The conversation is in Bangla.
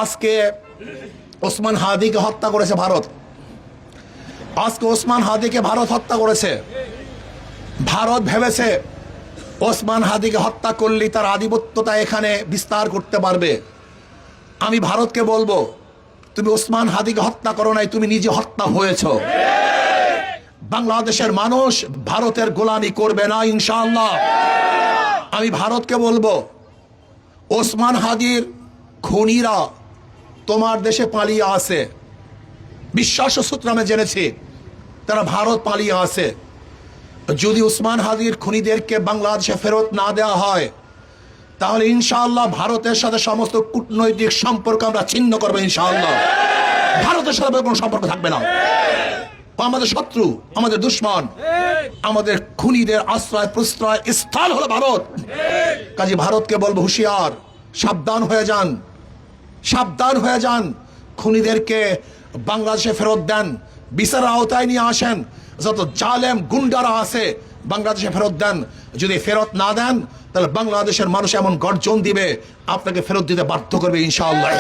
আজকে ওসমান হাদিকে হত্যা করেছে ভারত। আজকে ওসমান হাদিকে ভারত হত্যা করেছে। ভারত ভেবেছে ওসমান হাদিকে হত্যা করলে তার আধিপত্যতা এখানে বিস্তার করতে পারবে। আমি ভারতকে বলবো, তুমি ওসমান হাদিকে হত্যা করো নাই, তুমি নিজে হত্যা হয়েছ। বাংলাদেশের মানুষ ভারতের গোলামি করবে না ইনশাআল্লাহ। আমি ভারতকে বলবো, ওসমান হাদির খুনিরা তোমার দেশে পালিয়ে আছে। বিশ্বাস সূত্রে আমি জেনেছি তারা ভারত পালিয়ে আছে। যদি ওসমান হাদির খুনিদেরকে বাংলাদেশে ফেরত না দেওয়া হয়, তাহলে ইনশাআল্লাহ ভারতের সাথে সমস্ত কূটনৈতিক সম্পর্ক আমরা ছিন্ন করবো ইনশাআল্লাহ। ভারতের সাথে কোনো সম্পর্ক থাকবে না। আমাদের শত্রু, আমাদের দুশ্মন, আমাদের খুনিদের আশ্রয় প্রশ্রয় স্থল হলো ভারত। কাজে ভারতকে বলবো, হুঁশিয়ার, সাবধান হয়ে যান, সাবধান হয়ে যান। খুনিদেরকে বাংলাদেশে ফেরত দেন, বিচারের আওতায় নিয়ে আসেন। যত জালেম গুন্ডারা আছে বাংলাদেশে ফেরত দেন। যদি ফেরত না দেন, তাহলে বাংলাদেশের মানুষ এমন গর্জন দিবে, আপনাকে ফেরত দিতে বাধ্য করবে ইনশাআল্লাহ।